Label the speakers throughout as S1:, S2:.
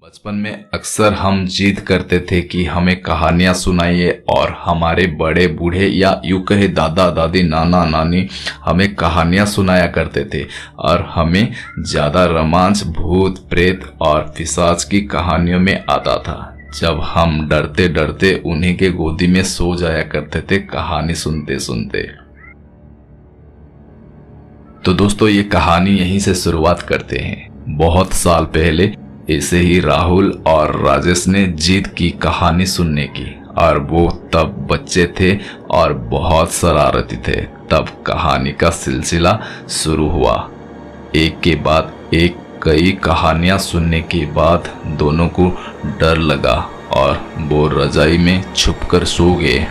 S1: बचपन में अक्सर हम जिद करते थे कि हमें कहानियां सुनाइए और हमारे बड़े बूढ़े या यूं कहे दादा दादी नाना नानी हमें कहानियां सुनाया करते थे और हमें ज्यादा रोमांच भूत प्रेत और पिशाच की कहानियों में आता था। जब हम डरते डरते उन्हीं के गोदी में सो जाया करते थे कहानी सुनते सुनते। तो दोस्तों ये कहानी यहीं से शुरुआत करते हैं। बहुत साल पहले ऐसे ही राहुल और राजेश ने जिद की कहानी सुनने की और वो तब बच्चे थे और बहुत शरारती थे। तब कहानी का सिलसिला शुरू हुआ। एक के बाद एक कई कहानियां सुनने के बाद दोनों को डर लगा और वो रजाई में छुपकर सो गए।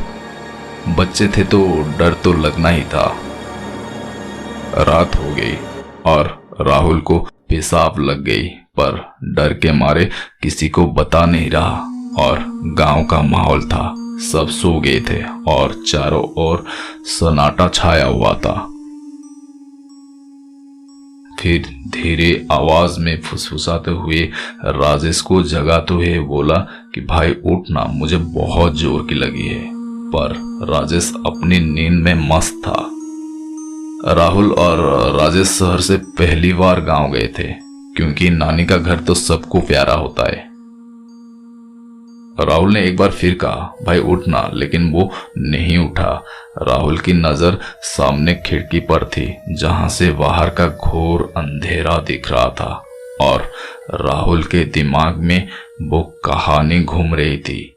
S1: बच्चे थे तो डर तो लगना ही था। रात हो गई और राहुल को पेशाब लग गई, पर डर के मारे किसी को बता नहीं रहा और गांव का माहौल था। सब सो गए थे और चारों ओर सन्नाटा छाया हुआ था। फिर धीरे आवाज में फुसफुसाते हुए राजेश को जगाते हुए बोला कि भाई उठना, मुझे बहुत जोर की लगी है। पर राजेश अपनी नींद में मस्त था। राहुल और राजेश शहर से पहली बार गांव गए थे, क्योंकि नानी का घर तो सबको प्यारा होता है। राहुल ने एक बार फिर कहा भाई उठना, लेकिन वो नहीं उठा। राहुल की नजर सामने खिड़की पर थी, जहां से बाहर का घोर अंधेरा दिख रहा था और राहुल के दिमाग में वो कहानी घूम रही थी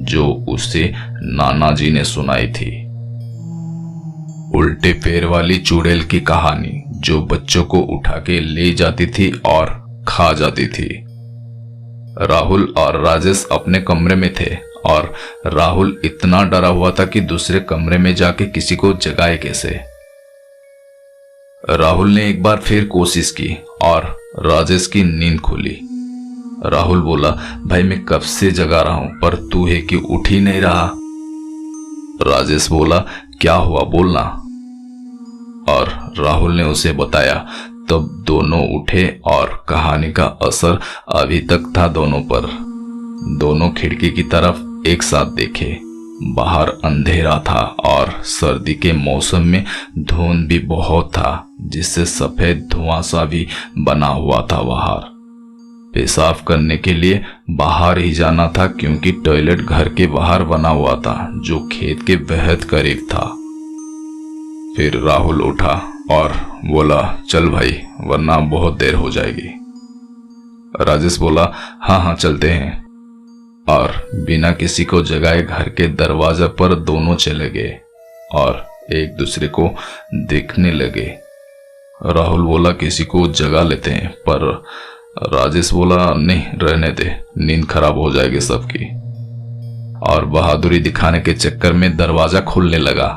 S1: जो उसे नाना जी ने सुनाई थी। उल्टे पैर वाली चुड़ैल की कहानी, जो बच्चों को उठा के ले जाती थी और खा जाती थी। राहुल और राजेश अपने कमरे में थे और राहुल इतना डरा हुआ था कि दूसरे कमरे में जाके किसी को जगाए कैसे। राहुल ने एक बार फिर कोशिश की और राजेश की नींद खुली। राहुल बोला भाई मैं कब से जगा रहा हूं, पर तू है कि उठ ही नहीं रहा। राजेश बोला क्या हुआ बोलना, और राहुल ने उसे बताया। तब दोनों उठे और कहानी का असर अभी तक था दोनों पर। दोनों खिड़की की तरफ एक साथ देखे। बाहर अंधेरा था और सर्दी के मौसम में धुंध भी बहुत था, जिससे सफेद धुआं सा भी बना हुआ था। बाहर पेशाब करने के लिए बाहर ही जाना था, क्योंकि टॉयलेट घर के बाहर बना हुआ था, जो खेत के बेहद करीब था। फिर राहुल उठा और बोला चल भाई, वरना बहुत देर हो जाएगी। राजेश बोला हाँ हाँ चलते हैं, और बिना किसी को जगाए घर के दरवाजे पर दोनों चले गए और एक दूसरे को देखने लगे। राहुल बोला किसी को जगा लेते हैं, पर राजेश बोला नहीं रहने दे, नींद खराब हो जाएगी सबकी। और बहादुरी दिखाने के चक्कर में दरवाजा खुलने लगा।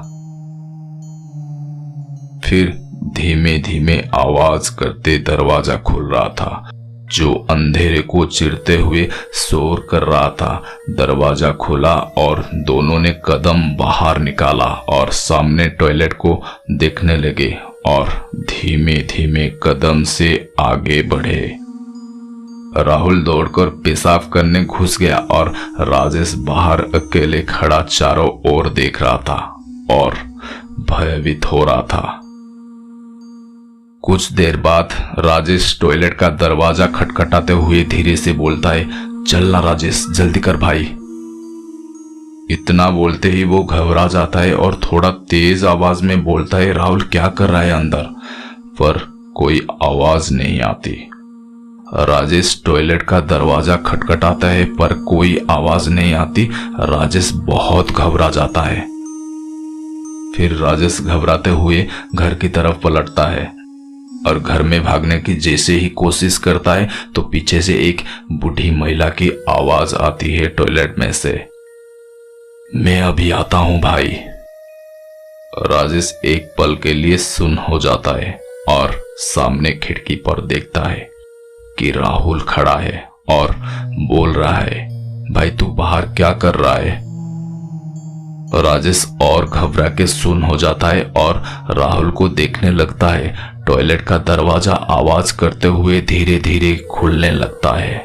S1: फिर धीमे धीमे आवाज करते दरवाजा खुल रहा था, जो अंधेरे को चिरते हुए शोर कर रहा था। दरवाजा खुला और दोनों ने कदम बाहर निकाला और सामने टॉयलेट को देखने लगे और धीमे धीमे कदम से आगे बढ़े। राहुल दौड़कर पेशाब करने घुस गया और राजेश बाहर अकेले खड़ा चारों ओर देख रहा था और भयभीत हो रहा था। कुछ देर बाद राजेश टॉयलेट का दरवाजा खटखटाते हुए धीरे से बोलता है चलना राजेश, जल्दी कर भाई। इतना बोलते ही वो घबरा जाता है और थोड़ा तेज आवाज में बोलता है राहुल क्या कर रहा है अंदर, पर कोई आवाज नहीं आती। राजेश टॉयलेट का दरवाजा खटखटाता है पर कोई आवाज नहीं आती। राजेश बहुत घबरा जाता है। फिर राजेश घबराते हुए घर की तरफ पलटता है और घर में भागने की जैसे ही कोशिश करता है तो पीछे से एक बूढ़ी महिला की आवाज आती है टॉयलेट में से, मैं अभी आता हूं भाई। राजेश एक पल के लिए सुन्न हो जाता है और सामने खिड़की पर देखता है कि राहुल खड़ा है और बोल रहा है भाई तू बाहर क्या कर रहा है। राजेश और घबरा के सुन्न हो जाता है और राहुल को देखने लगता है। टॉयलेट का दरवाजा आवाज करते हुए धीरे धीरे खुलने लगता है।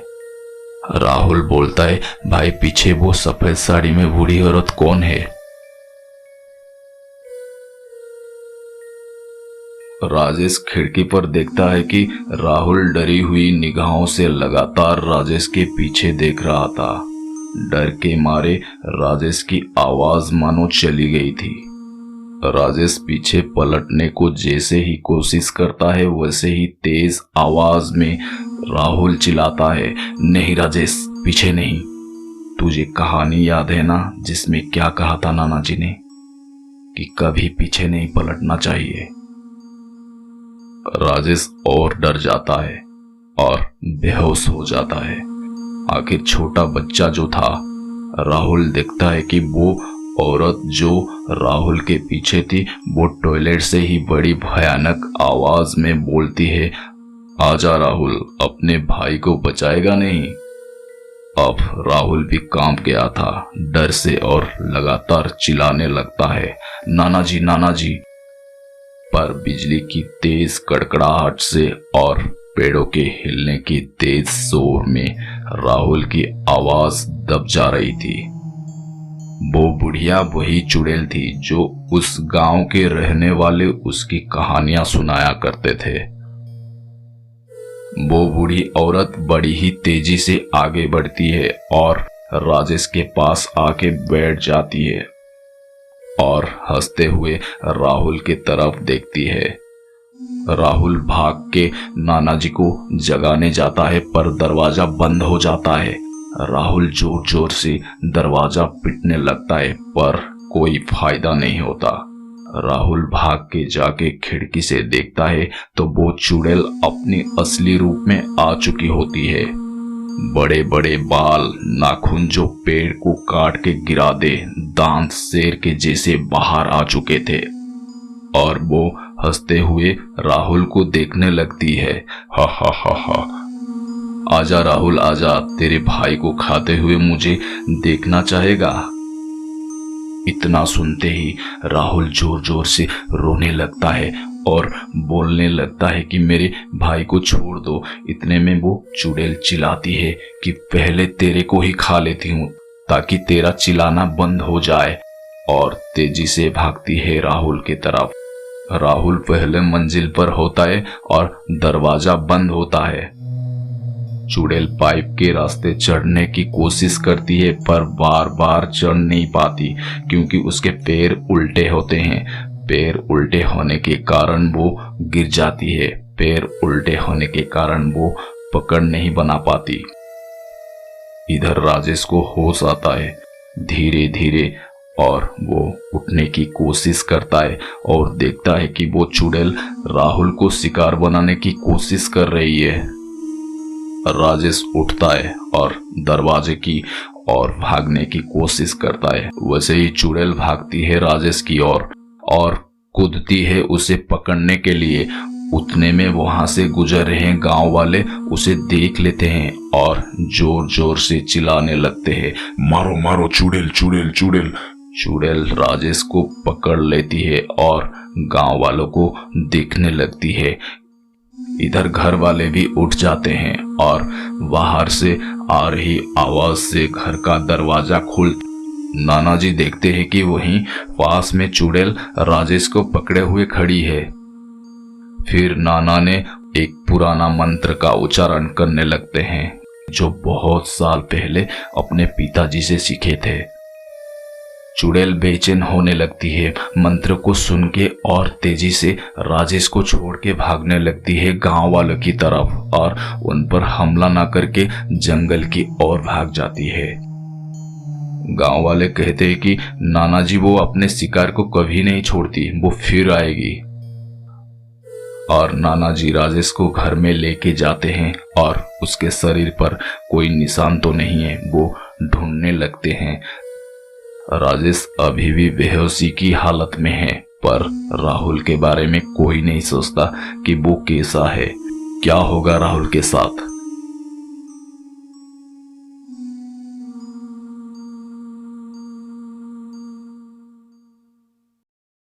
S1: राहुल बोलता है, भाई पीछे वो सफेद साड़ी में बूढ़ी औरत कौन है? राजेश खिड़की पर देखता है कि राहुल डरी हुई निगाहों से लगातार राजेश के पीछे देख रहा था। डर के मारे राजेश की आवाज मानो चली गई थी। राजेश पीछे पलटने को जैसे ही कोशिश करता है वैसे ही तेज आवाज में राहुल चिल्लाता है, नहीं राजेश, पीछे नहीं। तुझे कहानी याद है ना जिसमें क्या कहा था नाना जी ने कि कभी पीछे नहीं पलटना चाहिए। राजेश और डर जाता है और बेहोश हो जाता है। आखिर छोटा बच्चा जो था, राहुल देखता है कि वो औरत जो राहुल के पीछे थी वो टॉयलेट से ही बड़ी भयानक आवाज में बोलती है, आजा राहुल, अपने भाई को बचाएगा नहीं। अब राहुल भी कांप गया था डर से और लगातार चिल्लाने लगता है, नाना जी, नाना जी। पर बिजली की तेज कड़कड़ाहट से और पेड़ों के हिलने की तेज शोर में राहुल की आवाज दब जा रही थी। वो बुढ़िया वही चुड़ैल थी जो उस गांव के रहने वाले उसकी कहानियां सुनाया करते थे। वो बूढ़ी औरत बड़ी ही तेजी से आगे बढ़ती है और राजेश के पास आके बैठ जाती है और हंसते हुए राहुल की तरफ देखती है। राहुल भाग के नाना जी को जगाने जाता है पर दरवाजा बंद हो जाता है। राहुल जोर जोर से दरवाजा पीटने लगता है पर कोई फायदा नहीं होता। राहुल भाग के जाके खिड़की से देखता है तो वो चुड़ैल अपनी असली रूप में आ चुकी होती है। बड़े बड़े बाल, नाखून जो पेड़ को काट के गिरा दे, दांत शेर के जैसे बाहर आ चुके थे और वो हंसते हुए राहुल को देखने लगती है। हा हा हा हा, आजा राहुल आजा, तेरे भाई को खाते हुए मुझे देखना चाहेगा। इतना सुनते ही राहुल जोर जोर से रोने लगता है और बोलने लगता है कि मेरे भाई को छोड़ दो। इतने में वो चुड़ैल चिल्लाती है कि पहले तेरे को ही खा लेती हूँ ताकि तेरा चिल्लाना बंद हो जाए, और तेजी से भागती है राहुल की तरफ। राहुल पहले मंजिल पर होता है और दरवाजा बंद होता है। चुड़ैल पाइप के रास्ते चढ़ने की कोशिश करती है पर बार बार चढ़ नहीं पाती क्योंकि उसके पैर उल्टे होते हैं। पैर उल्टे होने के कारण वो गिर जाती है। पैर उल्टे होने के कारण वो पकड़ नहीं बना पाती। इधर राजेश को होश आता है धीरे धीरे और वो उठने की कोशिश करता है और देखता है कि वो चुड़ैल राहुल को शिकार बनाने की कोशिश कर रही है। राजेश उठता है और दरवाजे की ओर भागने की कोशिश करता है। वैसे ही चुड़ैल भागती है राजेश की ओर और कूदती है उसे पकड़ने के लिए। उतने में वहां से गुजर रहे गांव वाले उसे देख लेते हैं और जोर जोर से चिल्लाने लगते हैं, मारो मारो चुड़ैल चुड़ैल चुड़ैल। चुड़ैल राजेश को पकड़ लेती है और गांव वालों को देखने लगती है। इधर घर वाले भी उठ जाते हैं और बाहर से आ रही आवाज से घर का दरवाजा खुल नाना जी देखते हैं कि वहीं पास में चुड़ैल राजेश को पकड़े हुए खड़ी है। फिर नाना ने एक पुराना मंत्र का उच्चारण करने लगते हैं जो बहुत साल पहले अपने पिताजी से सीखे थे। चुड़ैल बेचैन होने लगती है मंत्र को सुन के और तेजी से राजेश को छोड़ के भागने लगती है गांव वालों की तरफ और उन पर हमला न करके जंगल की ओर भाग जाती है। गांव वाले कहते हैं कि नाना जी वो अपने शिकार को कभी नहीं छोड़ती, वो फिर आएगी। और नाना जी राजेश को घर में लेके जाते हैं और उसके शरीर पर कोई निशान तो नहीं है, वो ढूंढने लगते हैं। राजेश अभी भी बेहोशी की हालत में है पर राहुल के बारे में कोई नहीं सोचता कि वो कैसा है, क्या होगा राहुल के साथ।